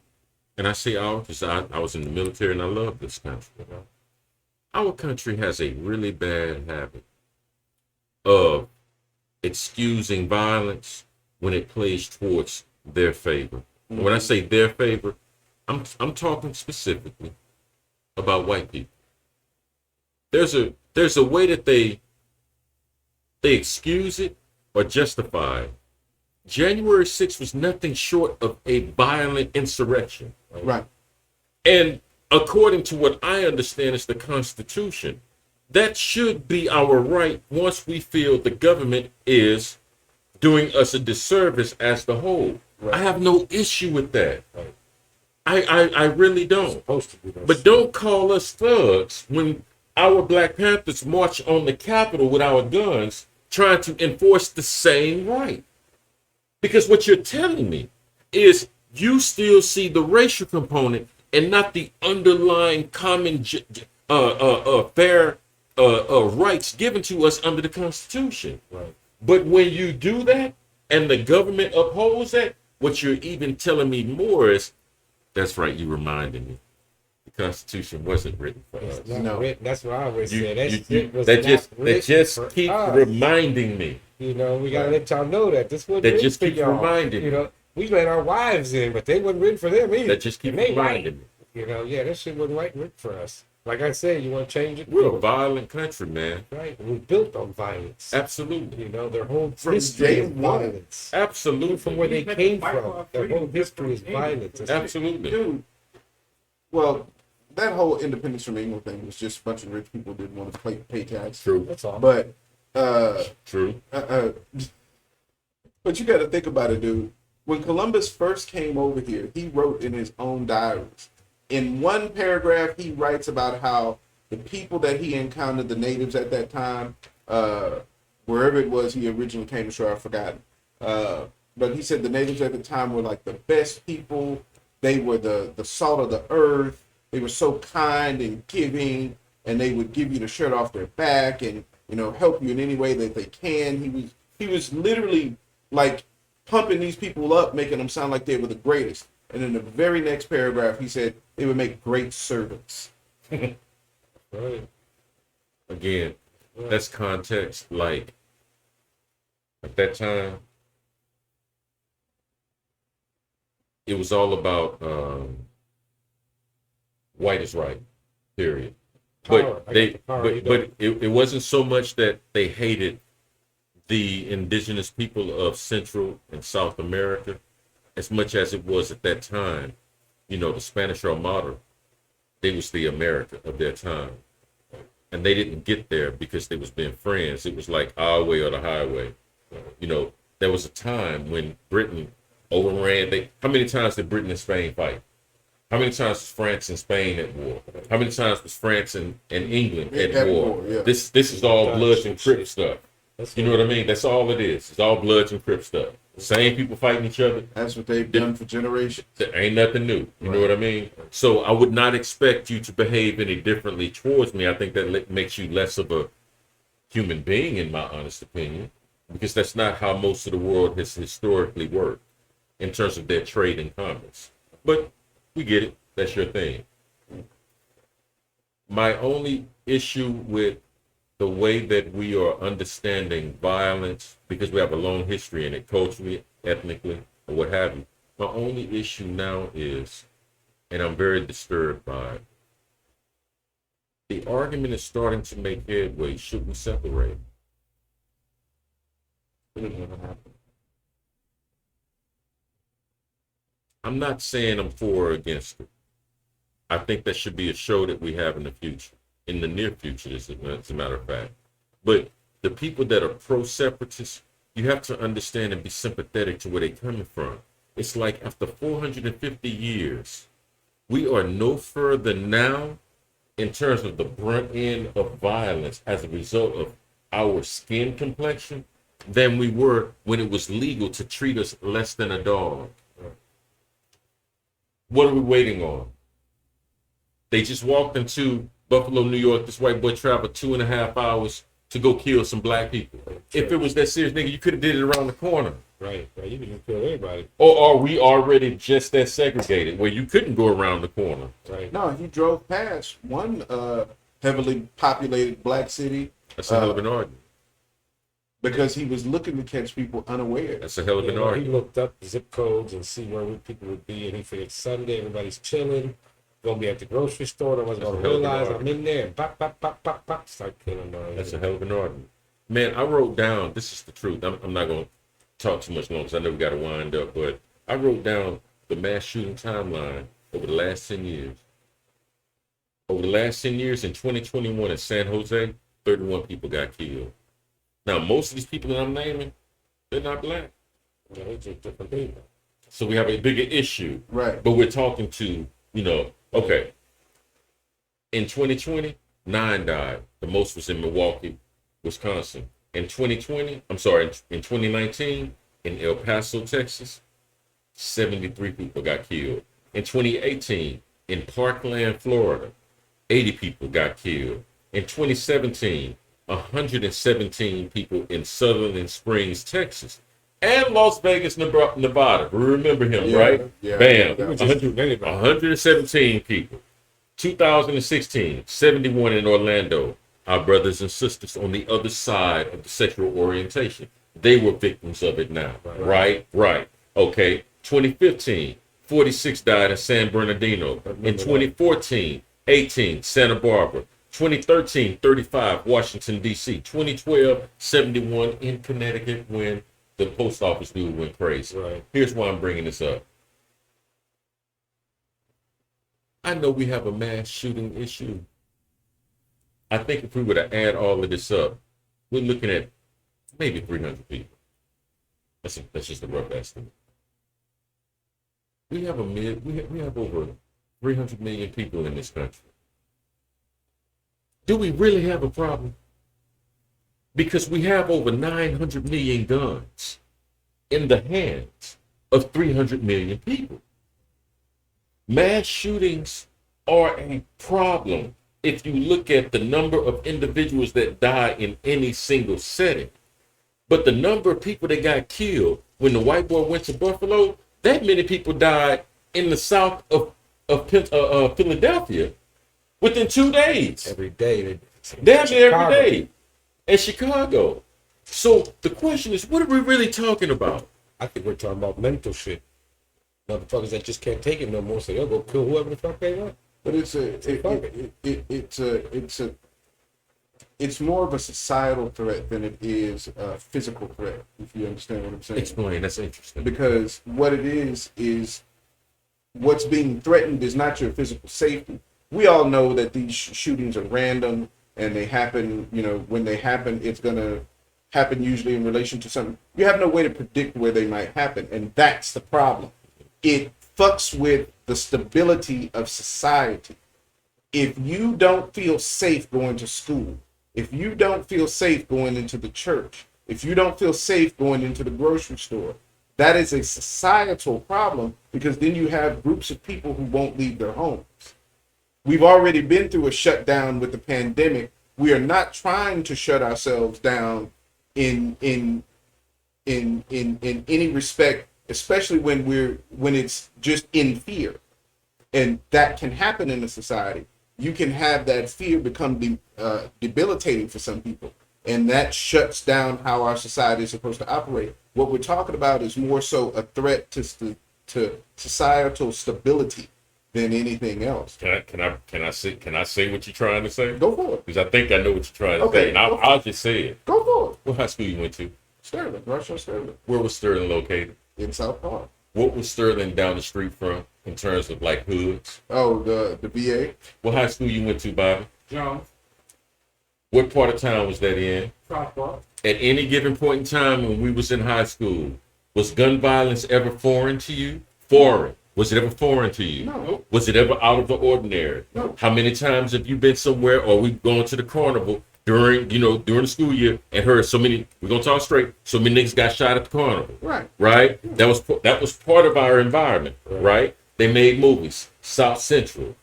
and I say our because I was in the military and I love this country. You know? Our country has a really bad habit of excusing violence when it plays towards their favor. Mm-hmm. When I say their favor, I'm talking specifically about white people. There's a way that they excuse it or justify it. January 6th was nothing short of a violent insurrection. Right. And according to what I understand is the Constitution, that should be our right once we feel the government is doing us a disservice as the whole. Right. I have no issue with that. Right. I really don't. But don't call us thugs when our Black Panthers march on the Capitol with our guns trying to enforce the same right. Because what you're telling me is you still see the racial component and not the underlying common fair rights given to us under the Constitution. Right. But when you do that and the government upholds that, what you're even telling me more is, that's right, you reminded me. The Constitution wasn't written for us. No, that's what I always say. That just keep reminding me. You know, we gotta let y'all know that this wasn't that written just for keeps y'all. Reminding me. You know, we let our wives in, but they wasn't written for them either. That just keeps reminding me. You know, yeah, that shit wasn't written for us. Like I said, you want to change it? We're a violent country, man. Right. We're built on violence. Absolutely. You know, their whole history is violence. Absolutely. From where they came from. Their whole history is violence. Absolutely. Dude, well, that whole independence from England thing was just a bunch of rich people didn't want to pay tax. True. That's all. But, true. But you got to think about it, dude. When Columbus first came over here, he wrote in his own diaries. In one paragraph, he writes about how the people that he encountered, the natives at that time, wherever it was he originally came to shore, I've forgotten. But he said the natives at the time were like the best people. They were the salt of the earth. They were so kind and giving, and they would give you the shirt off their back and, you know, help you in any way that they can. He was literally like pumping these people up, making them sound like they were the greatest. And in the very next paragraph, he said they would make great servants. Right. Again, that's context. Like, at that time, it was all about white is right, period. Power. But it wasn't so much that they hated the indigenous people of Central and South America as much as it was at that time. You know, the Spanish Armada, they was the America of their time. And they didn't get there because they was being friends. It was like our way or the highway. You know, there was a time when Britain overran. How many times did Britain and Spain fight? How many times was France and Spain at war? How many times was France and England at war? Yeah. This is all Bloods and Crips stuff. You know what I mean? That's all it is. It's all Bloods and Crips stuff. Same people fighting each other. That's what they've done for generations. There ain't nothing new. You know what I mean? So I would not expect you to behave any differently towards me. I think that makes you less of human being, in my honest opinion, because that's not how most of the world has historically worked in terms of their trade and commerce. But we get it. That's your thing. My only issue with the way that we are understanding violence, because we have a long history in it, culturally, ethnically, or what have you, my only issue now is, and I'm very disturbed by it, the argument is starting to make headway. Should we separate? It'll never happen. I'm not saying I'm for or against it. I think that should be a show that we have in the future, in the near future, as a matter of fact. But the people that are pro-separatists, you have to understand and be sympathetic to where they're coming from. It's like after 450 years, we are no further now in terms of the brunt end of violence as a result of our skin complexion than we were when it was legal to treat us less than a dog. What are we waiting on? They just walked into Buffalo, New York. This white boy traveled 2.5 hours to go kill some black people. If it was that serious, nigga, you could have did it around the corner. Right. You can kill anybody. Or are we already just that segregated where you couldn't go around the corner? Right. No, he drove past one heavily populated black city. That's a hell of an argument. Because he was looking to catch people unaware. That's a hell of an He argument. looked up zip codes and see where people would be, and he figured Sunday everybody's chilling. Gonna be at the grocery store. Nobody's gonna realize I'm in there. Pop, pop, pop, pop, pop. Start killing them. That's a hell of an argument. Man, I wrote down, this is the truth. I'm not going to talk too much longer because I know we got to wind up, but I wrote down the mass shooting timeline over the last 10 years. Over the last 10 years, in 2021 in San Jose, 31 people got killed. Now, most of these people that I'm naming, they're not black. Yeah, they're just different people. So we have a bigger issue. Right. But we're talking to, okay. In 2020, 9 died. The most was in Milwaukee, Wisconsin. In 2019, in El Paso, Texas, 73 people got killed. In 2018, in Parkland, Florida, 80 people got killed. In 2017, 117 people in Sutherland Springs, Texas. And Las Vegas, Nevada. We remember him, right? Yeah. Bam. Yeah. 117 people. 2016, 71 in Orlando. Our brothers and sisters on the other side of the sexual orientation. They were victims of it now. Right. Okay. 2015, 46 died in San Bernardino. In 2014, 18, Santa Barbara. 2013, 35, Washington, D.C. 2012, 71 in Connecticut when the post office dude went crazy. Right. Here's why I'm bringing this up. I know we have a mass shooting issue. I think if we were to add all of this up, we're looking at maybe 300 people. That's just a rough estimate. We have over 300 million people in this country. Do we really have a problem? Because we have over 900 million guns in the hands of 300 million people. Mass shootings are a problem if you look at the number of individuals that die in any single setting. But the number of people that got killed when the white boy went to Buffalo, that many people died in the south of Philadelphia within 2 days. Every day. Damn near every day. In Chicago. So the question is, what are we really talking about? I think we're talking about mental shit. Motherfuckers that just can't take it no more, so they'll go kill whoever the fuck they want. But it's more of a societal threat than it is a physical threat, if you understand what I'm saying. Explain, that's interesting. Because what it is what's being threatened is not your physical safety. We all know that these shootings are random and they happen, when they happen, it's going to happen usually in relation to something. You have no way to predict where they might happen, and that's the problem. It fucks with the stability of society. If you don't feel safe going to school, if you don't feel safe going into the church, if you don't feel safe going into the grocery store, that is a societal problem, because then you have groups of people who won't leave their homes. We've already been through a shutdown with the pandemic We are not trying to shut ourselves down in any respect, especially when it's just in fear, and that can happen in a society. You can have that fear become debilitating for some people, and that shuts down how our society is supposed to operate. What we're talking about is more so a threat to societal stability than anything else. Can I say what you're trying to say? Go for it. Because I think I know what you're trying to say, and I'll just say it. Go for it. What high school you went to? Sterling, Russia, Sterling, Where was Sterling located? in South Park. What was Sterling down the street from in terms of like hoods? Oh, the VA. What high school you went to, Bobby? Jones, What part of town was that in? South Park. At any given point in time when we was in high school, was gun violence ever foreign to you? Foreign. Was it ever foreign to you? No. Was it ever out of the ordinary? No. How many times have you been somewhere or we gone to the carnival during the school year and heard so many, we're gonna talk straight, so many niggas got shot at the carnival, Right. right? That was part of our environment, right? They made movies, South Central,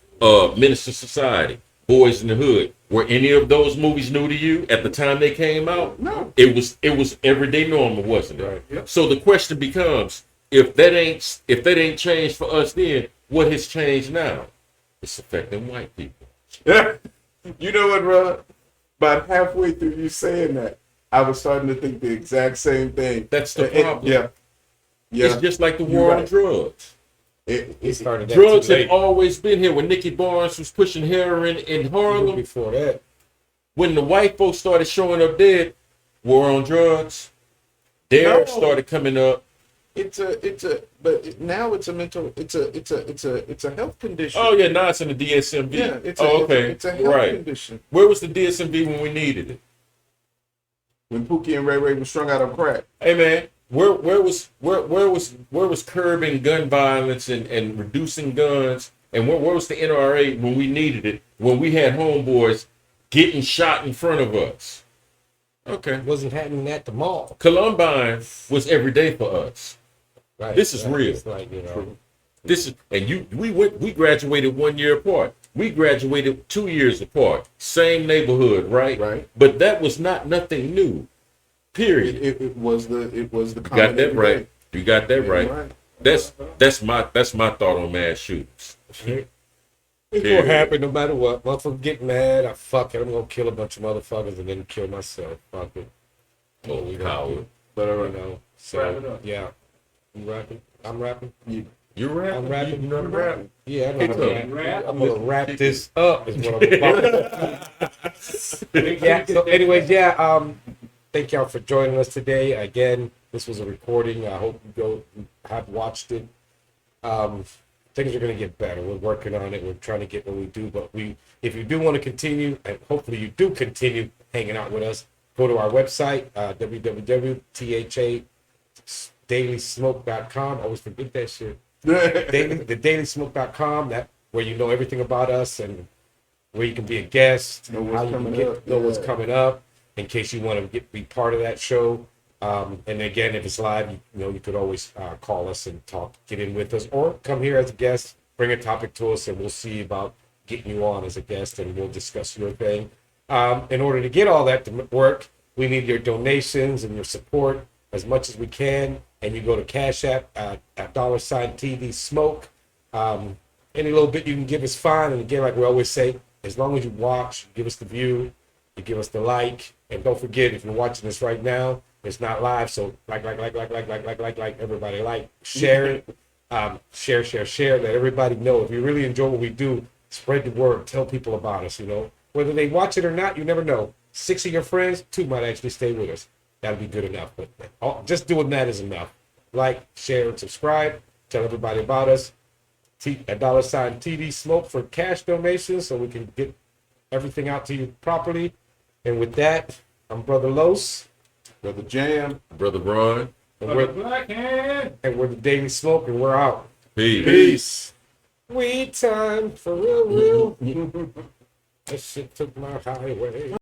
Minister Society, Boys in the Hood. Were any of those movies new to you at the time they came out? No. It was everyday normal, wasn't it? Right. Yep. So the question becomes, if that ain't changed for us then, what has changed now? It's affecting white people. You know what, Rod? About halfway through you saying that, I was starting to think the exact same thing. That's the problem. Yeah. It's just like the You're war on right. drugs. He started that Drugs too have late. always been here. When Nicky Barnes was pushing heroin in Even Harlem, before that. when the white folks started showing up dead, war on drugs, No. started coming up. But now it's a mental, it's a health condition. Oh yeah, now it's in the DSMV. Yeah, it's a health right. condition. Where was the DSMV when we needed it? When Pookie and Ray Ray was strung out on crack. Hey man, where was curbing gun violence and reducing guns, and where was the NRA when we needed it? When we had homeboys getting shot in front of us. Okay, It wasn't happening at the mall. Columbine was every day for us. Right. This is real. It's like, This is, and we graduated 1 year apart. We graduated 2 years apart. Same neighborhood, right? Right. But that was nothing new. Period. It was the You got common that right. everyday. You got that Yeah, right. That's my thought on mass shootings. it's Period. gonna happen no matter what. Motherfucker get mad, fuck it, I'm gonna kill a bunch of motherfuckers and then kill myself. Fuck it. Oh, We coward. But You know. Wrap it So up. yeah. You rapping? I'm rapping. You rapping? I'm rapping. You know the rap? Yeah, I know Kick how to up. rap. I'm gonna wrap this up is what I'm about to do. Yeah, so anyways, thank y'all for joining us today. Again, this was a recording. I hope you have watched it. Things are gonna get better. We're working on it. We're trying to get what we do, but if you do want to continue, and hopefully you do continue hanging out with us, go to our website, www.tha.dailysmoke.com. I always forget that shit. Dailysmoke.com, that where you know everything about us and where you can be a guest, Know what's how you can coming up, know what's yeah. coming up, in case you want to be part of that show. And again, if it's live, you could always call us and talk, get in with us, or come here as a guest, bring a topic to us, and we'll see about getting you on as a guest, and we'll discuss your thing. In order to get all that to work, we need your donations and your support as much as we can. And you go to Cash App at $TV Smoke. Any little bit you can give is fine. And again, like we always say, as long as you watch, give us the view, you give us the like, and don't forget, if you're watching this right now, it's not live, so like, everybody like, share it, share, let everybody know. If you really enjoy what we do, spread the word, tell people about us, Whether they watch it or not, you never know. 6 of your friends, 2 might actually stay with us. That'll be good enough. But just doing that is enough. Like, share, and subscribe. Tell everybody about us. At $TD Smoke for cash donations so we can get everything out to you properly. And with that, I'm Brother Los. Brother Jam. Brother Ron. And Brother Black Hand. we're the Daily Smoke, and we're out. Peace. Weed time for real. That shit took my highway.